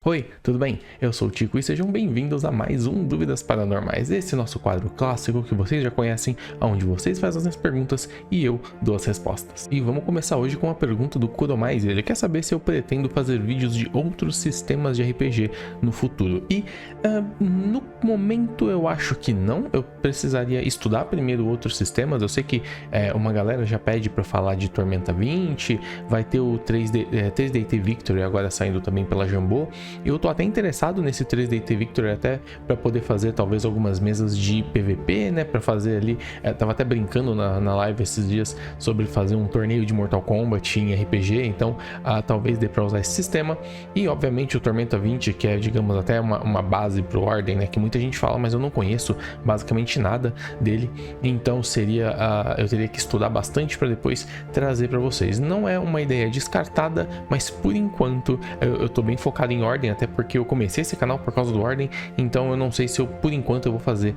Oi, tudo bem? Eu sou o Tico e sejam bem-vindos a mais um Dúvidas Paranormais, esse nosso quadro clássico que vocês já conhecem, onde vocês fazem as perguntas e eu dou as respostas. E vamos começar hoje com uma pergunta do Kuromais. Ele quer saber se eu pretendo fazer vídeos de outros sistemas de RPG no futuro. E no momento eu acho que não, eu precisaria estudar primeiro outros sistemas. Eu sei que uma galera já pede para falar de Tormenta 20, vai ter o 3DT Victory agora saindo também pela Jambô. Eu tô até interessado nesse 3DT Victory até para poder fazer talvez algumas mesas de PVP, né, para fazer ali, tava até brincando na live esses dias sobre fazer um torneio de Mortal Kombat em RPG, então talvez dê para usar esse sistema. E obviamente o Tormenta 20, que é, digamos, até uma base pro Ordem, né, que muita gente fala, mas eu não conheço basicamente nada dele, então eu teria que estudar bastante para depois trazer para vocês. Não é uma ideia descartada, mas por enquanto eu tô bem focado em Ordem, até porque eu comecei esse canal por causa do Ordem, então eu não sei se por enquanto eu vou fazer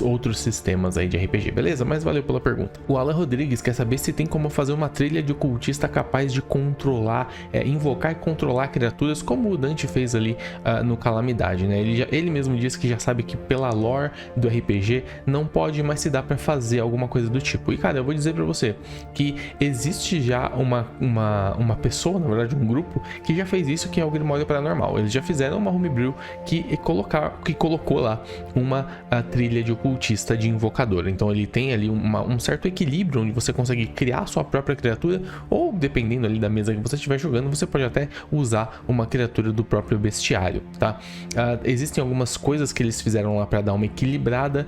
outros sistemas aí de RPG, beleza? Mas valeu pela pergunta. O Alan Rodrigues quer saber se tem como fazer uma trilha de ocultista capaz de controlar, invocar e controlar criaturas, como o Dante fez ali no Calamidade, né? Ele mesmo disse que já sabe que pela lore do RPG não pode, mas se dá pra fazer alguma coisa do tipo. E cara, eu vou dizer pra você que existe já uma pessoa, na verdade um grupo, que já fez isso, que é o Grimório Paranormal. Eles já fizeram uma homebrew que colocou lá uma trilha de ocultista de invocador. Então ele tem ali um certo equilíbrio, onde você consegue criar a sua própria criatura, ou dependendo ali da mesa que você estiver jogando, você pode até usar uma criatura do próprio bestiário, tá? Existem algumas coisas que eles fizeram lá para dar uma equilibrada,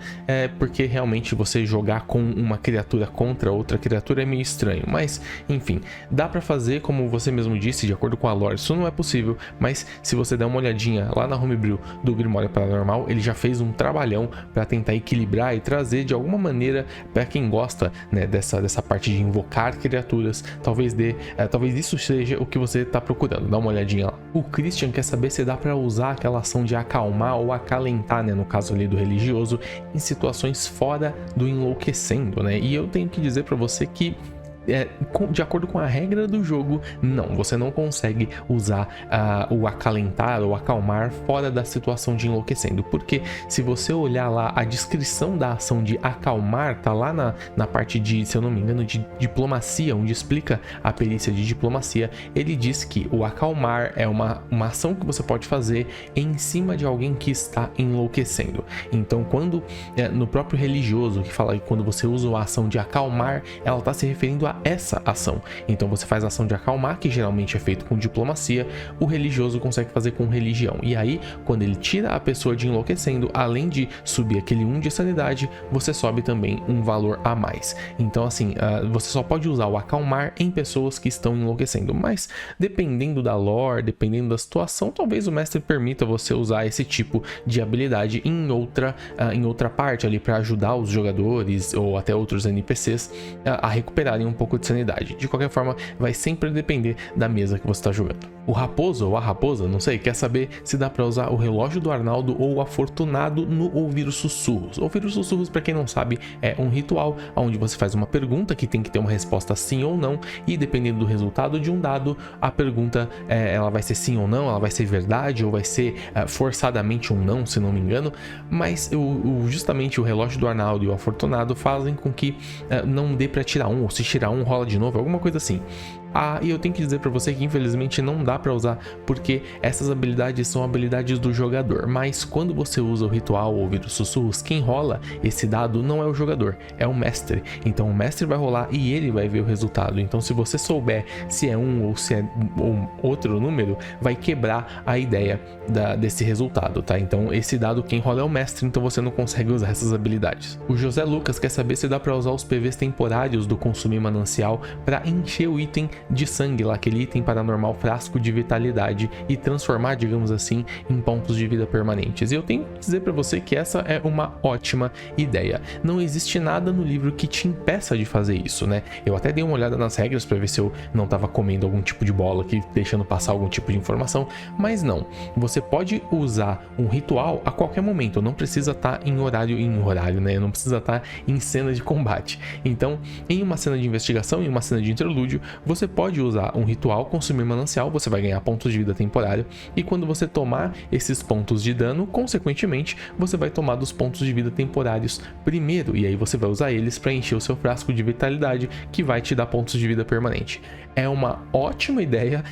porque realmente você jogar com uma criatura contra outra criatura é meio estranho, mas enfim, dá para fazer, como você mesmo disse, de acordo com a lore. Isso não é possível, mas se você der uma olhadinha lá na homebrew do Grimório Paranormal, ele já fez um trabalhão para tentar equilibrar e trazer de alguma maneira para quem gosta, né, dessa parte de invocar criaturas. Talvez isso seja o que você está procurando. Dá uma olhadinha lá. O Christian quer saber se dá para usar aquela ação de acalmar ou acalentar, né, no caso ali do religioso, em situações fora do enlouquecendo, né? E eu tenho que dizer para você que de acordo com a regra do jogo, não, você não consegue usar o acalentar ou acalmar fora da situação de enlouquecendo, porque se você olhar lá a descrição da ação de acalmar, tá lá na parte de, se eu não me engano, de diplomacia, onde explica a perícia de diplomacia. Ele diz que o acalmar é uma ação que você pode fazer em cima de alguém que está enlouquecendo. Então quando no próprio religioso, que fala que quando você usa a ação de acalmar, ela está se referindo a essa ação. Então você faz a ação de acalmar, que geralmente é feito com diplomacia, o religioso consegue fazer com religião. E aí, quando ele tira a pessoa de enlouquecendo, além de subir aquele 1 de sanidade, você sobe também um valor a mais. Então assim, você só pode usar o acalmar em pessoas que estão enlouquecendo, mas dependendo da lore, dependendo da situação, talvez o mestre permita você usar esse tipo de habilidade em outra parte ali, para ajudar os jogadores ou até outros NPCs a recuperarem um pouco de sanidade. De qualquer forma, vai sempre depender da mesa que você está jogando. O Raposo ou a Raposa, não sei, quer saber se dá para usar o relógio do Arnaldo ou o afortunado no ouvir os sussurros. Ouvir os sussurros, para quem não sabe, é um ritual onde você faz uma pergunta que tem que ter uma resposta sim ou não, e dependendo do resultado de um dado, a pergunta ela vai ser sim ou não, ela vai ser verdade ou vai ser forçadamente um não, se não me engano. Mas justamente o relógio do Arnaldo e o afortunado fazem com que não dê para tirar um, ou se tirar um rola de novo, alguma coisa assim. E eu tenho que dizer para você que infelizmente não dá para usar, porque essas habilidades são habilidades do jogador, mas quando você usa o ritual ou ouvir os sussurros, quem rola esse dado não é o jogador, é o mestre. Então o mestre vai rolar e ele vai ver o resultado. Então se você souber se é um ou se é outro número, vai quebrar a ideia desse resultado, tá? Então esse dado quem rola é o mestre, então você não consegue usar essas habilidades. O José Lucas quer saber se dá para usar os PVs temporários do consumir manancial para encher o item de sangue lá, aquele item paranormal frasco de vitalidade, e transformar, digamos assim, em pontos de vida permanentes. E eu tenho que dizer para você que essa é uma ótima ideia. Não existe nada no livro que te impeça de fazer isso, né? Eu até dei uma olhada nas regras para ver se eu não estava comendo algum tipo de bola aqui, deixando passar algum tipo de informação, mas não. Você pode usar um ritual a qualquer momento, não precisa estar em horário, né? Não precisa estar em cena de combate. Então, em uma cena de investigação, em uma cena de interlúdio, você você pode usar um ritual, consumir manancial, você vai ganhar pontos de vida temporário, e quando você tomar esses pontos de dano, consequentemente, você vai tomar dos pontos de vida temporários primeiro, e aí você vai usar eles para encher o seu frasco de vitalidade, que vai te dar pontos de vida permanente. É uma ótima ideia,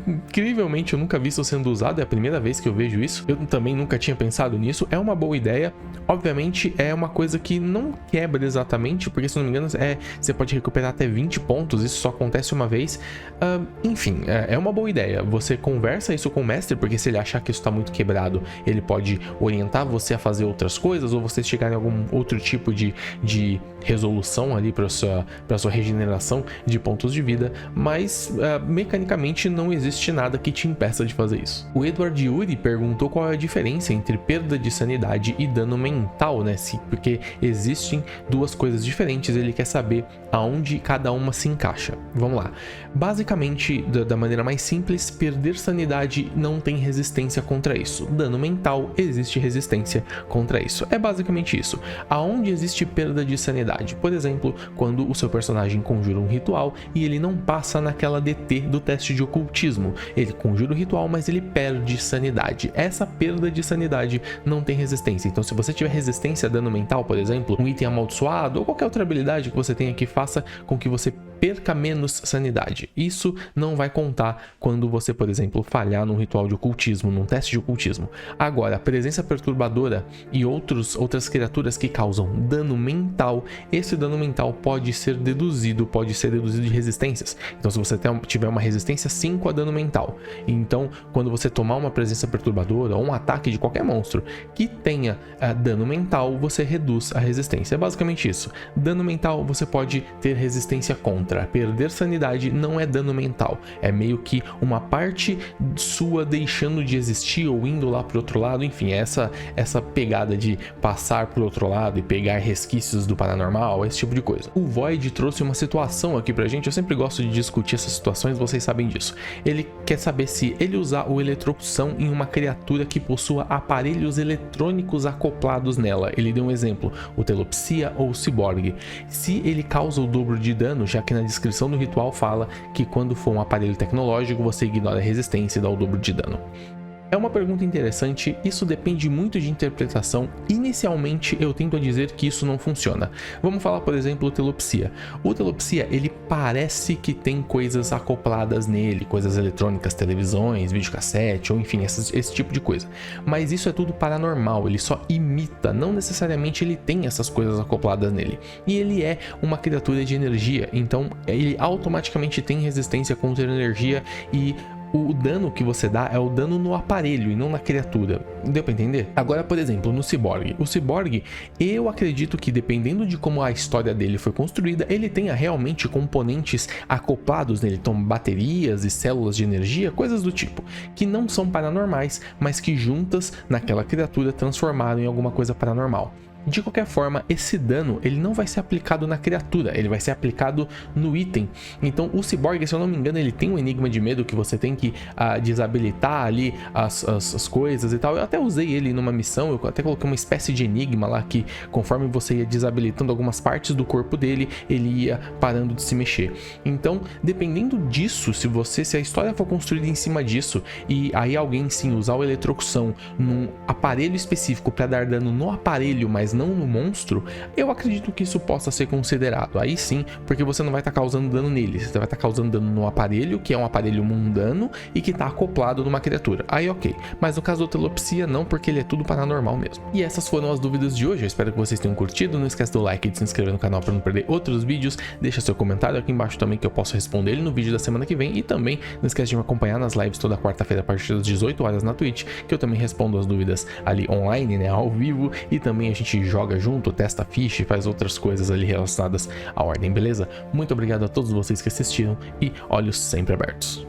incrivelmente eu nunca vi isso sendo usado, é a primeira vez que eu vejo isso, eu também nunca tinha pensado nisso, é uma boa ideia. Obviamente é uma coisa que não quebra exatamente, porque se não me engano você pode recuperar até 20 pontos, isso só acontece uma vez. Enfim, é uma boa ideia, você conversa isso com o mestre, porque se ele achar que isso está muito quebrado, ele pode orientar você a fazer outras coisas, ou você chegar em algum outro tipo de resolução ali para sua regeneração de pontos de vida, mas mecanicamente não existe nada que te impeça de fazer isso. O Edward Yuri perguntou qual é a diferença entre perda de sanidade e dano mental, né? Porque existem duas coisas diferentes, ele quer saber aonde cada uma se encaixa. Vamos lá. Basicamente, da maneira mais simples, perder sanidade não tem resistência contra isso. Dano mental, existe resistência contra isso. É basicamente isso. Aonde existe perda de sanidade? Por exemplo, quando o seu personagem conjura um ritual e ele não passa naquela DT do teste de ocultismo. Ele conjura o ritual, mas ele perde sanidade. Essa perda de sanidade não tem resistência. Então, se você tiver resistência a dano mental, por exemplo, um item amaldiçoado ou qualquer outra habilidade que você tenha que faça com que você perca menos sanidade. Isso não vai contar quando você, por exemplo, falhar num ritual de ocultismo, num teste de ocultismo. Agora, a presença perturbadora e outras criaturas que causam dano mental, esse dano mental pode ser deduzido de resistências. Então, se você tiver uma resistência 5 a dano mental, então, quando você tomar uma presença perturbadora ou um ataque de qualquer monstro que tenha dano mental, você reduz a resistência. É basicamente isso. Dano mental você pode ter resistência contra. Perder sanidade não é dano mental, é meio que uma parte sua deixando de existir ou indo lá pro outro lado, enfim, essa pegada de passar pro outro lado e pegar resquícios do paranormal, esse tipo de coisa. O Void trouxe uma situação aqui pra gente, eu sempre gosto de discutir essas situações, vocês sabem disso. Ele quer saber se ele usar o Eletrocução em uma criatura que possua aparelhos eletrônicos acoplados nela. Ele deu um exemplo, o Telopsia ou o Ciborgue. Se ele causa o dobro de dano, já que na descrição do ritual fala que quando for um aparelho tecnológico você ignora a resistência e dá o dobro de dano. É uma pergunta interessante, isso depende muito de interpretação. Inicialmente eu tento a dizer que isso não funciona. Vamos falar, por exemplo, o Telopsia. O Telopsia, ele parece que tem coisas acopladas nele, coisas eletrônicas, televisões, videocassete, ou enfim, esse tipo de coisa. Mas isso é tudo paranormal, ele só imita, não necessariamente ele tem essas coisas acopladas nele. E ele é uma criatura de energia, então ele automaticamente tem resistência contra energia e o dano que você dá é o dano no aparelho e não na criatura. Deu pra entender? Agora, por exemplo, no Ciborgue. O Ciborgue, eu acredito que dependendo de como a história dele foi construída, ele tenha realmente componentes acoplados nele. Então, baterias e células de energia, coisas do tipo, que não são paranormais, mas que juntas naquela criatura transformaram em alguma coisa paranormal. De qualquer forma, esse dano ele não vai ser aplicado na criatura, ele vai ser aplicado no item. Então o Ciborgue, se eu não me engano, ele tem um enigma de medo que você tem que desabilitar ali as coisas e tal. Eu até usei ele numa missão, eu até coloquei uma espécie de enigma lá que conforme você ia desabilitando algumas partes do corpo dele, ele ia parando de se mexer. Então, dependendo disso, se a história for construída em cima disso e aí alguém sim usar o Eletrocução num aparelho específico para dar dano no aparelho, mas não no monstro, eu acredito que isso possa ser considerado. Aí sim, porque você não vai estar causando dano nele, você vai estar causando dano no aparelho, que é um aparelho mundano e que está acoplado numa criatura. Aí ok, mas no caso do Telopsia não, porque ele é tudo paranormal mesmo. E essas foram as dúvidas de hoje, eu espero que vocês tenham curtido, não esquece do like e de se inscrever no canal para não perder outros vídeos, deixa seu comentário aqui embaixo também que eu posso responder ele no vídeo da semana que vem, e também não esquece de me acompanhar nas lives toda quarta-feira a partir das 18 horas na Twitch, que eu também respondo as dúvidas ali online, né, ao vivo, e também a gente joga junto, testa ficha e faz outras coisas ali relacionadas à ordem, beleza? Muito obrigado a todos vocês que assistiram e olhos sempre abertos.